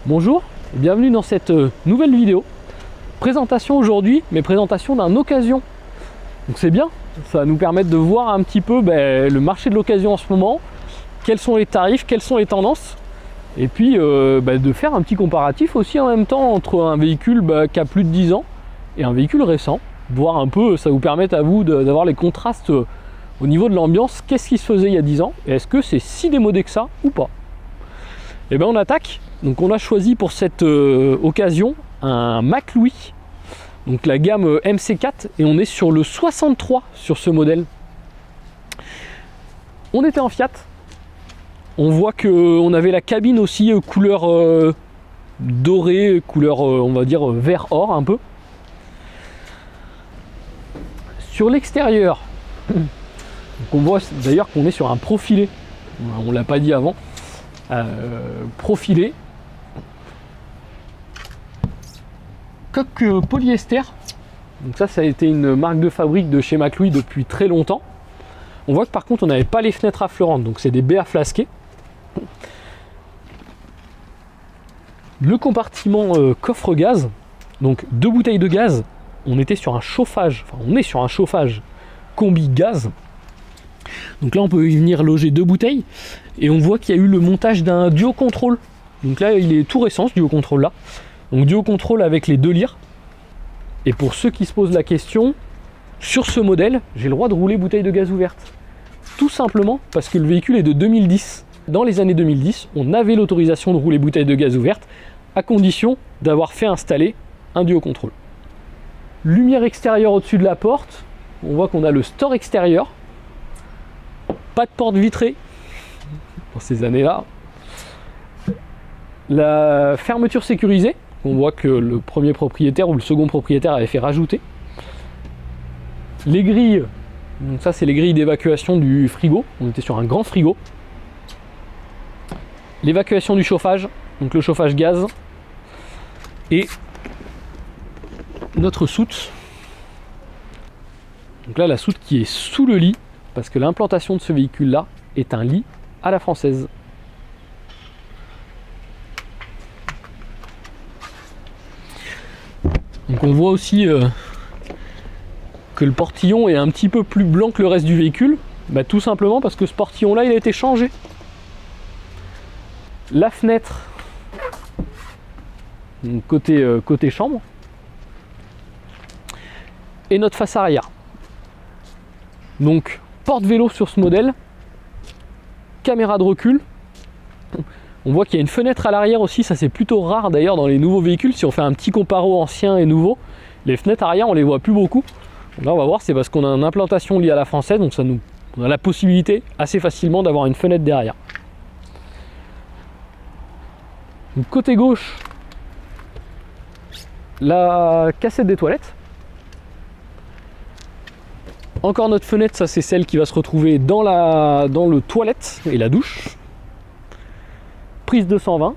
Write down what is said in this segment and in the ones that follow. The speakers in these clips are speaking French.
Bonjour et bienvenue dans cette nouvelle vidéo. Présentation aujourd'hui, mais présentation d'un occasion. Donc c'est bien, ça va nous permettre de voir un petit peu le marché de l'occasion en ce moment, quels sont les tarifs, quelles sont les tendances, et puis de faire un petit comparatif aussi en même temps entre un véhicule qui a plus de 10 ans et un véhicule récent. Voir un peu, ça vous permet à vous d'avoir les contrastes au niveau de l'ambiance, qu'est-ce qui se faisait il y a 10 ans, et est-ce que c'est si démodé que ça ou pas. Et bien on attaque. Donc on a choisi pour cette occasion un McLouis, donc la gamme MC4, et on est sur le 63 sur ce modèle. On était en Fiat. On voit qu'on avait la cabine aussi couleur dorée, couleur on va dire vert or un peu. Sur l'extérieur, on voit d'ailleurs qu'on est sur un profilé. On l'a pas dit avant. Profilé. Coque polyester. Donc ça a été une marque de fabrique de chez McLouis depuis très longtemps. On voit que par contre on n'avait pas les fenêtres affleurantes, donc c'est des baies à flasquer. Le compartiment coffre gaz, donc 2 bouteilles de gaz. On était sur un chauffage, on est sur un chauffage combi gaz. Donc là on peut y venir loger 2 bouteilles et on voit qu'il y a eu le montage d'un duo contrôle. Donc là il est tout récent ce duo contrôle là. Donc duo contrôle avec les 2 lyres. Et pour ceux qui se posent la question, sur ce modèle, j'ai le droit de rouler bouteille de gaz ouverte. Tout simplement parce que le véhicule est de 2010. Dans les années 2010, on avait l'autorisation de rouler bouteille de gaz ouverte à condition d'avoir fait installer un duo contrôle. Lumière extérieure au-dessus de la porte. On voit qu'on a le store extérieur. Pas de porte vitrée pour ces années-là. La fermeture sécurisée. On voit que le premier propriétaire ou le second propriétaire avait fait rajouter. Les grilles, donc ça c'est les grilles d'évacuation du frigo. On était sur un grand frigo. L'évacuation du chauffage, donc le chauffage gaz. Et notre soute. Donc là la soute qui est sous le lit, parce que l'implantation de ce véhicule là est un lit à la française. Donc on voit aussi que le portillon est un petit peu plus blanc que le reste du véhicule, tout simplement parce que ce portillon là il a été changé. La fenêtre, donc côté chambre, et notre face arrière. Donc porte-vélo sur ce modèle, caméra de recul. On voit qu'il y a une fenêtre à l'arrière aussi, ça c'est plutôt rare d'ailleurs dans les nouveaux véhicules. Si on fait un petit comparo ancien et nouveau, les fenêtres arrière on les voit plus beaucoup. Là on va voir, c'est parce qu'on a une implantation liée à la française, donc on a la possibilité assez facilement d'avoir une fenêtre derrière. Donc, côté gauche, la cassette des toilettes. Encore notre fenêtre, ça c'est celle qui va se retrouver dans le toilette et la douche. Prise 220.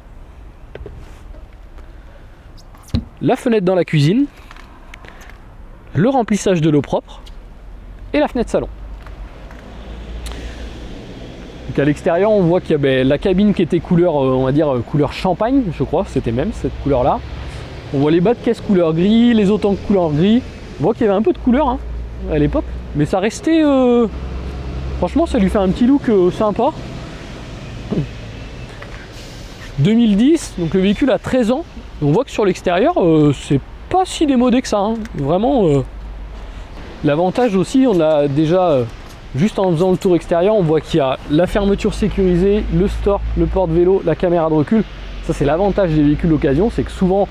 La fenêtre dans la cuisine. Le remplissage de l'eau propre. Et la fenêtre salon. Donc à l'extérieur, on voit qu'il y a la cabine qui était couleur, on va dire couleur champagne, je crois, c'était même cette couleur-là. On voit les bas de caisse couleur gris, les autres en couleur gris. On voit qu'il y avait un peu de couleur à l'époque, mais ça restait... franchement, ça lui fait un petit look sympa. 2010, donc le véhicule a 13 ans. On voit que sur l'extérieur, c'est pas si démodé que ça. Vraiment, l'avantage aussi, on a déjà... juste en faisant le tour extérieur, on voit qu'il y a la fermeture sécurisée, le store, le porte-vélo, la caméra de recul. Ça c'est l'avantage des véhicules d'occasion, c'est que souvent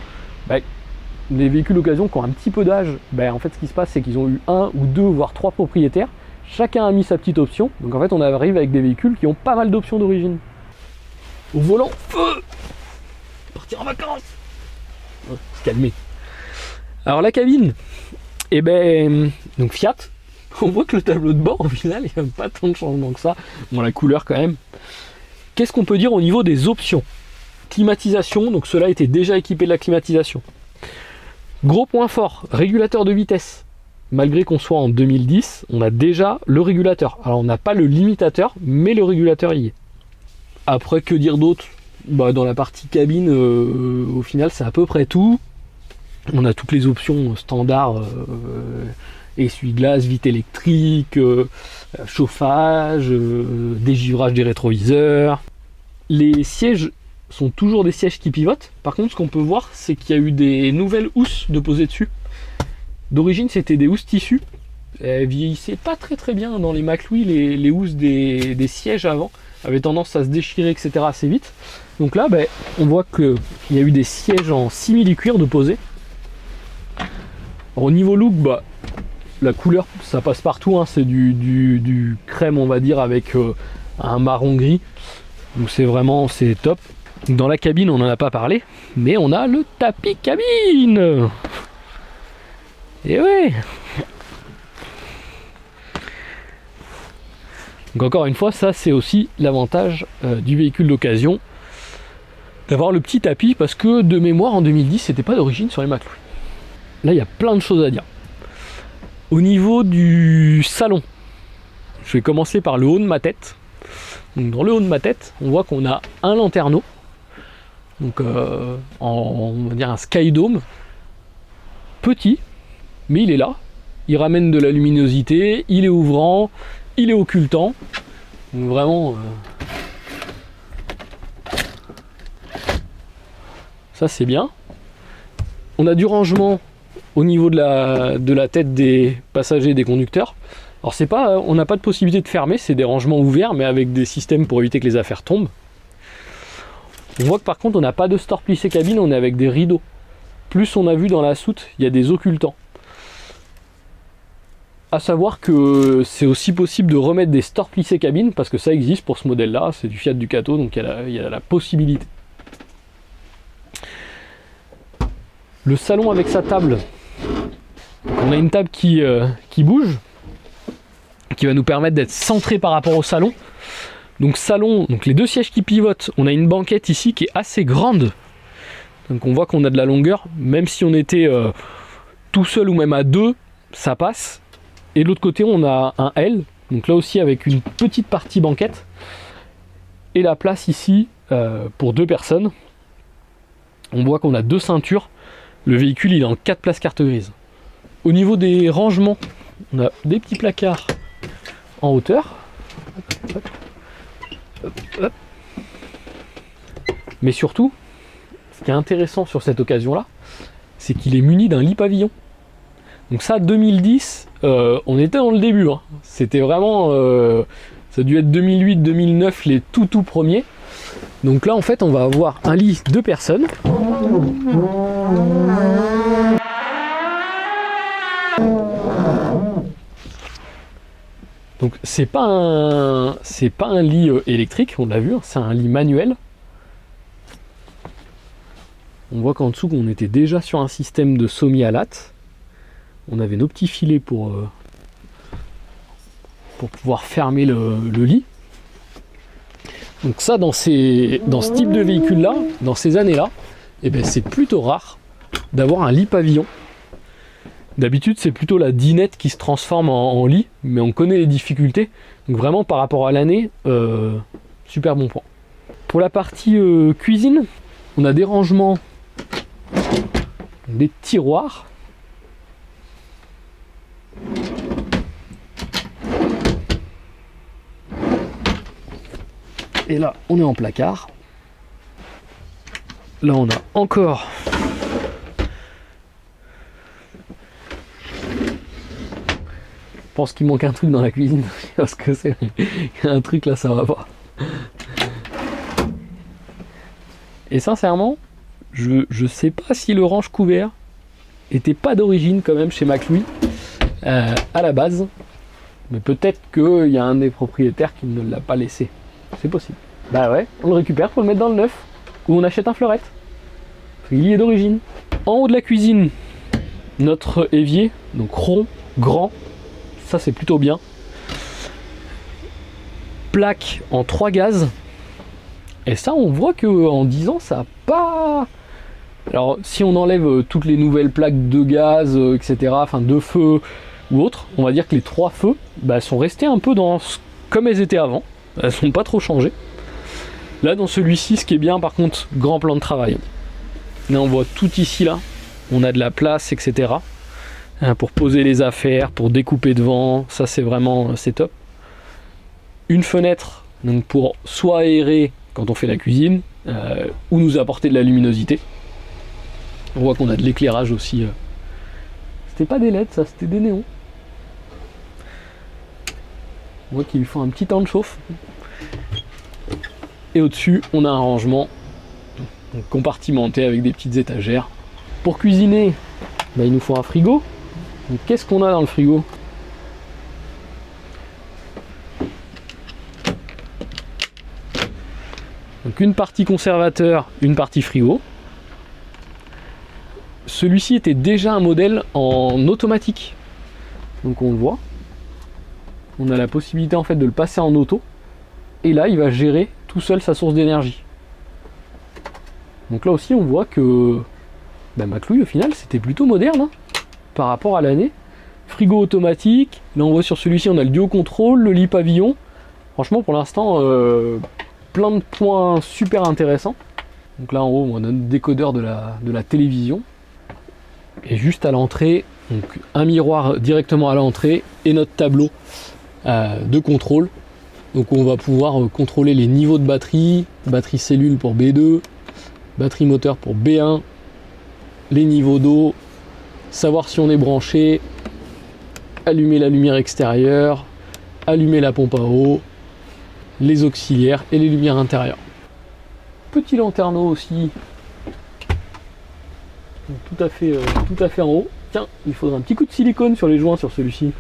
les véhicules d'occasion qui ont un petit peu d'âge, en fait ce qui se passe c'est qu'ils ont eu 1 ou 2 voire 3 propriétaires. Chacun a mis sa petite option, donc en fait on arrive avec des véhicules qui ont pas mal d'options d'origine. Au volant, feu, partir en vacances, se calmer. Alors la cabine, donc Fiat. On voit que le tableau de bord, au final, il n'y a pas tant de changements que ça. Bon, la couleur quand même. Qu'est-ce qu'on peut dire au niveau des options? Climatisation, donc cela était déjà équipé de la climatisation. Gros point fort, régulateur de vitesse. Malgré qu'on soit en 2010, on a déjà le régulateur. Alors on n'a pas le limitateur, mais le régulateur y est. Après, que dire d'autre? Bah, dans la partie cabine, au final, c'est à peu près tout. On a toutes les options standards, essuie-glace, vitre électrique, chauffage, dégivrage des rétroviseurs. Les sièges sont toujours des sièges qui pivotent. Par contre, ce qu'on peut voir, c'est qu'il y a eu des nouvelles housses de poser dessus. D'origine, c'était des housses tissu. Elles vieillissaient pas très bien dans les McLouis. Les housses des sièges avant avaient tendance à se déchirer, etc. assez vite. Donc là, on voit qu'il y a eu des sièges en simili-cuir de poser. Au niveau look, la couleur, ça passe partout, hein. C'est du crème, on va dire, avec un marron gris. Donc c'est top. Dans la cabine, on n'en a pas parlé, mais on a le tapis cabine. Et ouais. Donc encore une fois, ça c'est aussi l'avantage du véhicule d'occasion, d'avoir le petit tapis, parce que de mémoire en 2010, c'était pas d'origine sur les McLouis. Là, il y a plein de choses à dire. Au niveau du salon, je vais commencer par le haut de ma tête. Donc dans le haut de ma tête, on voit qu'on a un lanterneau, donc on va dire un skydome, petit, mais il est là, il ramène de la luminosité, il est ouvrant, il est occultant, donc vraiment ça c'est bien. On a du rangement au niveau de la tête des passagers et des conducteurs. Alors c'est pas, on n'a pas de possibilité de fermer, c'est des rangements ouverts, mais avec des systèmes pour éviter que les affaires tombent. On voit que par contre on n'a pas de store plissé cabine, on est avec des rideaux. Plus on a vu dans la soute, il y a des occultants. À savoir que c'est aussi possible de remettre des stores plissés cabine, parce que ça existe pour ce modèle là, c'est du Fiat Ducato, donc il y a la possibilité. Le salon avec sa table, on a une table qui bouge, qui va nous permettre d'être centré par rapport au salon. Donc salon, donc les deux sièges qui pivotent, on a une banquette ici qui est assez grande. Donc on voit qu'on a de la longueur, même si on était tout seul ou même à deux, ça passe. Et de l'autre côté, on a un L, donc là aussi avec une petite partie banquette. Et la place ici pour deux personnes. On voit qu'on a deux ceintures. Le véhicule il est en 4 places carte grise. Au niveau des rangements, on a des petits placards en hauteur. Mais surtout, ce qui est intéressant sur cette occasion-là, c'est qu'il est muni d'un lit pavillon. Donc ça, 2010, on était dans le début. Hein. C'était vraiment... ça a dû être 2008-2009, les tout premiers. Donc là, en fait, on va avoir un lit de personnes. Donc c'est pas un lit électrique, on l'a vu, hein, c'est un lit manuel. On voit qu'en dessous, on était déjà sur un système de semi-latte. On avait nos petits filets pour pouvoir fermer le lit. Donc ça, dans ce type de véhicule-là, dans ces années-là, c'est plutôt rare d'avoir un lit pavillon. D'habitude, c'est plutôt la dinette qui se transforme en lit, mais on connaît les difficultés. Donc vraiment, par rapport à l'année, super bon point. Pour la partie cuisine, on a des rangements, des tiroirs. Et là, on est en placard. Là, on a encore je pense qu'il manque un truc dans la cuisine. Parce que c'est un truc là, ça va pas. Et sincèrement, je sais pas si le range couvert était pas d'origine quand même chez McLouis à la base. Mais peut-être qu'il y a un des propriétaires qui ne l'a pas laissé. C'est possible. Bah ouais, on le récupère pour le mettre dans le neuf. Ou on achète un fleurette. Il y est d'origine. En haut de la cuisine, notre évier, donc rond, grand. Ça c'est plutôt bien. Plaque en 3 gaz. Et ça on voit qu'en 10 ans ça n'a pas... Alors si on enlève toutes les nouvelles plaques de gaz, etc., enfin de feu ou autres, on va dire que les 3 feux sont restés un peu comme elles étaient avant. Elles sont pas trop changées. Là dans celui-ci, ce qui est bien par contre, grand plan de travail. Là on voit tout ici là, on a de la place, etc. Pour poser les affaires, pour découper devant, ça c'est vraiment c'est top. Une fenêtre donc pour soit aérer quand on fait la cuisine, ou nous apporter de la luminosité. On voit qu'on a de l'éclairage aussi. C'était pas des LED ça, c'était des néons. On voit qu'il lui faut un petit temps de chauffe. Et au-dessus, on a un rangement donc compartimenté avec des petites étagères. Pour cuisiner, bah, il nous faut un frigo. Donc qu'est-ce qu'on a dans le frigo? Donc une partie conservateur, une partie frigo. Celui-ci était déjà un modèle en automatique. Donc on le voit. On a la possibilité en fait de le passer en auto. Et là, il va gérer tout seul sa source d'énergie. Donc là aussi, on voit que Maclouille, au final, c'était plutôt moderne hein, par rapport à l'année. Frigo automatique. Là, on voit sur celui-ci, on a le duo contrôle, le lit pavillon. Franchement, pour l'instant, plein de points super intéressants. Donc là, en haut, on a notre décodeur de la télévision. Et juste à l'entrée, donc un miroir directement à l'entrée et notre tableau de contrôle. Donc on va pouvoir contrôler les niveaux de batterie cellule pour B2, batterie moteur pour B1, les niveaux d'eau, savoir si on est branché, allumer la lumière extérieure, allumer la pompe à eau, les auxiliaires et les lumières intérieures. Petit lanterneau aussi, tout à fait en haut. Tiens, il faudra un petit coup de silicone sur les joints sur celui-ci.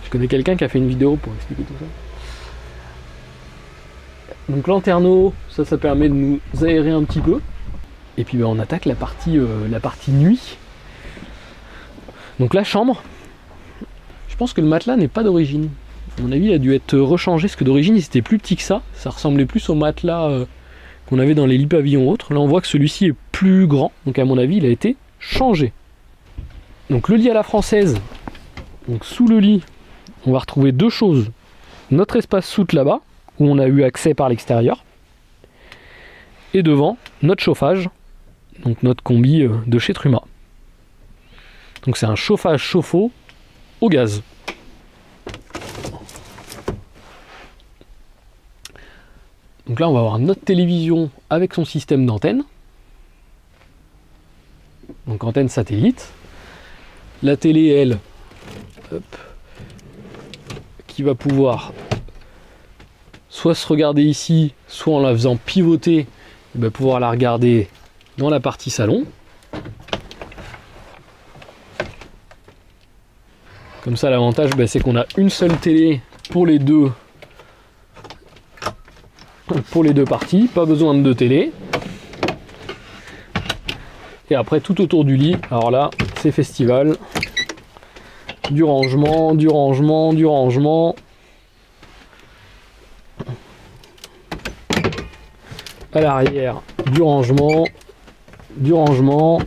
Je connais quelqu'un qui a fait une vidéo pour expliquer tout ça. Donc lanterneau, ça permet de nous aérer un petit peu. Et puis on attaque la partie nuit. Donc la chambre. Je pense que le matelas n'est pas d'origine. À mon avis, il a dû être rechangé, parce que d'origine, il était plus petit que ça. Ça ressemblait plus au matelas qu'on avait dans les lits pavillons autres. Là, on voit que celui-ci est plus grand. Donc à mon avis, il a été changé. Donc le lit à la française. Donc sous le lit, on va retrouver deux choses. Notre espace soute là-bas, où on a eu accès par l'extérieur. Et devant, notre chauffage. Donc notre combi de chez Truma. Donc c'est un chauffage chauffe-eau au gaz. Donc là, on va avoir notre télévision avec son système d'antenne. Donc antenne satellite. La télé, elle, qui va pouvoir soit se regarder ici, soit en la faisant pivoter, pouvoir la regarder dans la partie salon. Comme ça, l'avantage, c'est qu'on a une seule télé pour les deux parties, pas besoin de deux télés. Et après, tout autour du lit, alors là, c'est festival. Du rangement, du rangement, du rangement. À l'arrière, du rangement, du rangement.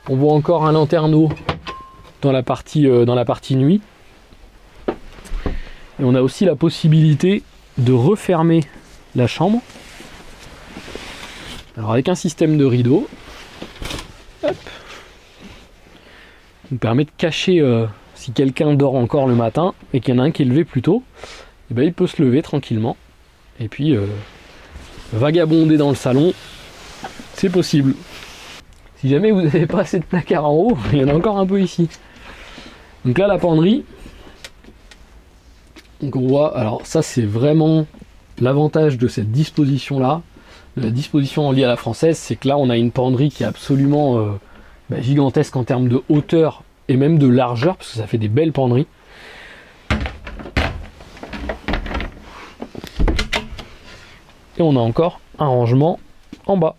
On voit encore un lanterneau dans la partie nuit. Et on a aussi la possibilité de refermer la chambre. Alors avec un système de rideau. Hop. Ça nous permet de cacher si quelqu'un dort encore le matin et qu'il y en a un qui est levé plus tôt, il peut se lever tranquillement. Et puis vagabonder dans le salon, c'est possible. Si jamais vous n'avez pas assez de placards en haut, il y en a encore un peu ici. Donc là, la penderie. Donc on voit, alors ça c'est vraiment l'avantage de cette disposition-là. La disposition en lit à la française, c'est que là on a une penderie qui est absolument gigantesque en termes de hauteur et même de largeur, parce que ça fait des belles penderies. Et on a encore un rangement en bas.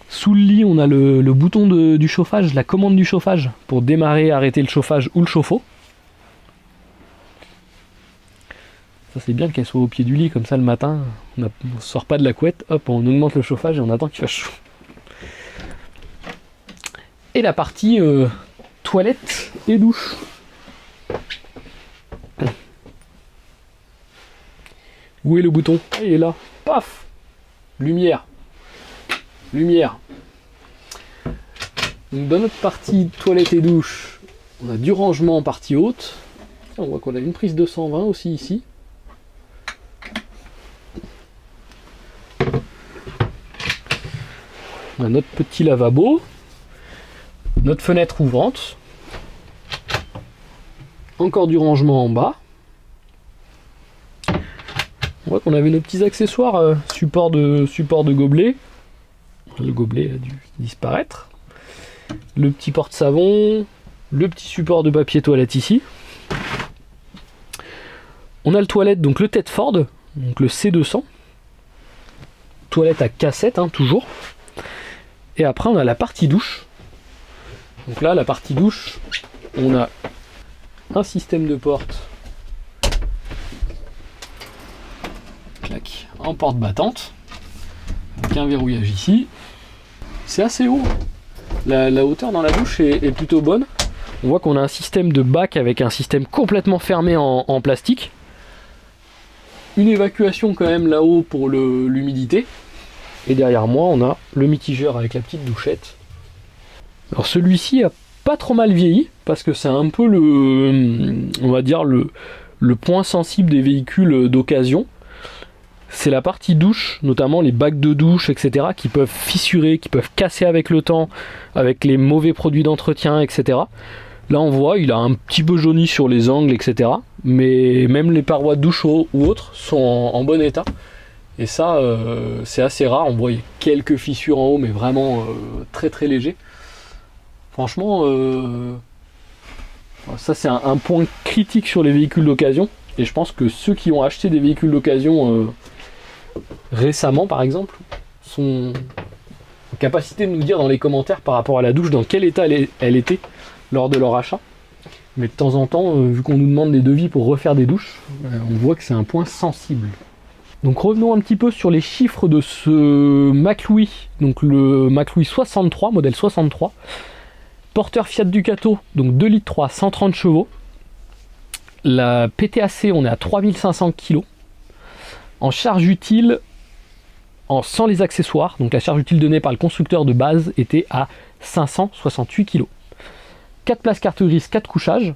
Sous le lit, on a le bouton du chauffage, la commande du chauffage, pour démarrer, arrêter le chauffage ou le chauffe-eau. Ça c'est bien qu'elle soit au pied du lit, comme ça le matin, on ne sort pas de la couette, hop, on augmente le chauffage et on attend qu'il fasse chaud. Et la partie toilette et douche. Où est le bouton? Ah, il est là. Paf! Lumière. Lumière. Donc dans notre partie toilette et douche, on a du rangement en partie haute. On voit qu'on a une prise 220 aussi ici. On a notre petit lavabo, notre fenêtre ouvrante, encore du rangement en bas. On voit qu'on avait nos petits accessoires, support de gobelet. Le gobelet a dû disparaître. Le petit porte-savon, le petit support de papier toilette ici. On a le toilette, donc le Tedford, donc le C200. Toilette à cassette, toujours. Et après on a la partie douche. Donc là, la partie douche, on a un système de porte. Clac, en porte battante. Avec un verrouillage ici. C'est assez haut. La hauteur dans la douche est plutôt bonne. On voit qu'on a un système de bac avec un système complètement fermé en plastique. Une évacuation quand même là-haut pour l'humidité. Et derrière moi, on a le mitigeur avec la petite douchette. Alors celui-ci a pas trop mal vieilli, parce que c'est un peu on va dire le point sensible des véhicules d'occasion. C'est la partie douche, notamment les bacs de douche, etc., qui peuvent fissurer, qui peuvent casser avec le temps, avec les mauvais produits d'entretien, etc. Là on voit, il a un petit peu jauni sur les angles, etc. Mais même les parois de douche ou autres sont en bon état. Et ça, c'est assez rare. On voit quelques fissures en haut, mais vraiment très très léger. Franchement, ça c'est un point critique sur les véhicules d'occasion. Et je pense que ceux qui ont acheté des véhicules d'occasion récemment, par exemple, sont en capacité de nous dire dans les commentaires par rapport à la douche dans quel état elle était lors de leur achat. Mais de temps en temps, vu qu'on nous demande des devis pour refaire des douches, on voit que c'est un point sensible. Donc revenons un petit peu sur les chiffres de ce Maclouis, donc le Maclouis 63, modèle 63, porteur Fiat Ducato, donc 2,3 litres, 130 chevaux. La PTAC, on est à 3500 kg. En charge utile, sans les accessoires, donc la charge utile donnée par le constructeur de base était à 568 kg. 4 places carte grise, 4 couchages.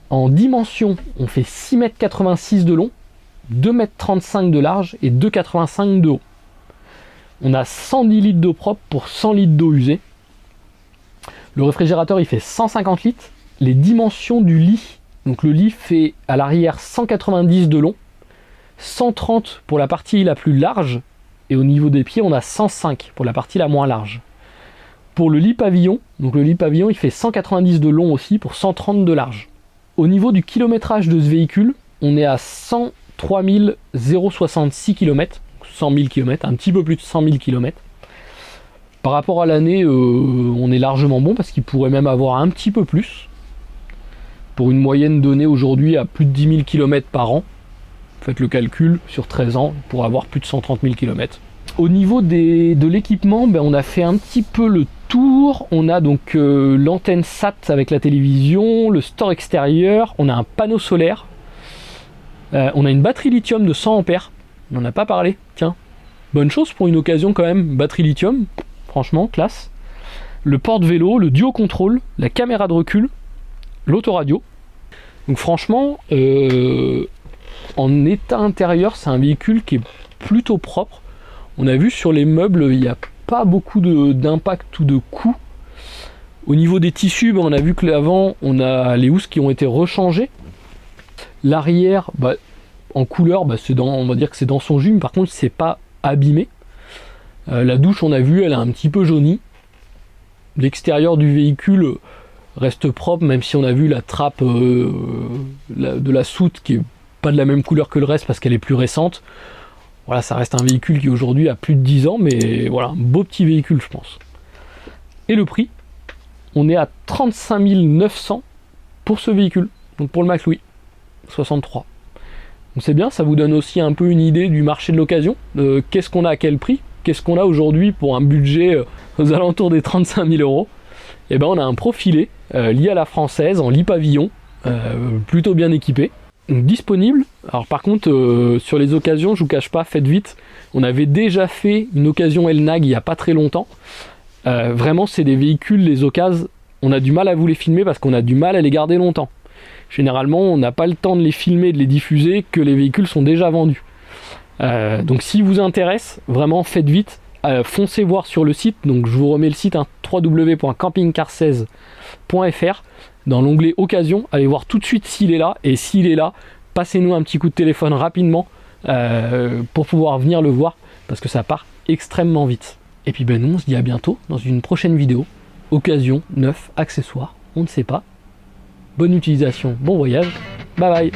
En dimension, on fait 6,86 m de long, 2,35 m de large et 2,85 m de haut. On a 110 litres d'eau propre pour 100 litres d'eau usée. Le réfrigérateur il fait 150 litres. Les dimensions du lit, donc le lit fait à l'arrière 190 de long, 130 pour la partie la plus large, et au niveau des pieds on a 105 pour la partie la moins large. Pour le lit pavillon, donc le lit pavillon il fait 190 de long aussi pour 130 de large. Au niveau du kilométrage de ce véhicule, on est à 103 066 km, 100 000 km, un petit peu plus de 100 000 km. Par rapport à l'année, on est largement bon parce qu'il pourrait même avoir un petit peu plus. Pour une moyenne donnée aujourd'hui à plus de 10 000 km par an, faites le calcul, sur 13 ans, pour avoir plus de 130 000 km. Au niveau de l'équipement, on a fait un petit peu le tour. On a donc l'antenne SAT avec la télévision, le store extérieur, on a un panneau solaire, on a une batterie lithium de 100 ampères. On n'en a pas parlé, tiens. Bonne chose pour une occasion quand même, batterie lithium, franchement, classe. Le porte-vélo, le duo contrôle, la caméra de recul, l'autoradio. Donc franchement, en état intérieur, c'est un véhicule qui est plutôt propre. On a vu sur les meubles, il n'y a pas beaucoup d'impact ou de coût. Au niveau des tissus, on a vu que l'avant, on a les housses qui ont été rechangées. L'arrière, en couleur, on va dire que c'est dans son jus, mais par contre, c'est pas abîmé. La douche, on a vu, elle a un petit peu jauni. L'extérieur du véhicule reste propre, même si on a vu la trappe de la soute qui est pas de la même couleur que le reste parce qu'elle est plus récente. Voilà, ça reste un véhicule qui aujourd'hui a plus de 10 ans, mais voilà, un beau petit véhicule, je pense. Et le prix, on est à 35 900 pour ce véhicule, donc pour le Maclouis 63. Donc c'est bien, ça vous donne aussi un peu une idée du marché de l'occasion. Qu'est-ce qu'on a à quel prix? Qu'est-ce qu'on a aujourd'hui pour un budget aux alentours des 35 000 euros? Et on a un profilé lié à la française en lit pavillon, plutôt bien équipé. Donc, disponible. Alors par contre, sur les occasions, je vous cache pas, faites vite. On avait déjà fait une occasion Elnag il n'y a pas très longtemps. Vraiment, c'est des véhicules, les occasions, on a du mal à vous les filmer parce qu'on a du mal à les garder longtemps. Généralement, on n'a pas le temps de les filmer, de les diffuser, que les véhicules sont déjà vendus. Donc si vous intéresse, vraiment faites vite. Foncez voir sur le site. Donc je vous remets le site, hein, www.campingcar16.fr. Dans l'onglet occasion, allez voir tout de suite s'il est là. Et s'il est là, passez-nous un petit coup de téléphone rapidement pour pouvoir venir le voir parce que ça part extrêmement vite. Et puis ben nous on se dit à bientôt dans une prochaine vidéo. Occasion, neuf, accessoires, on ne sait pas. Bonne utilisation, bon voyage, bye bye.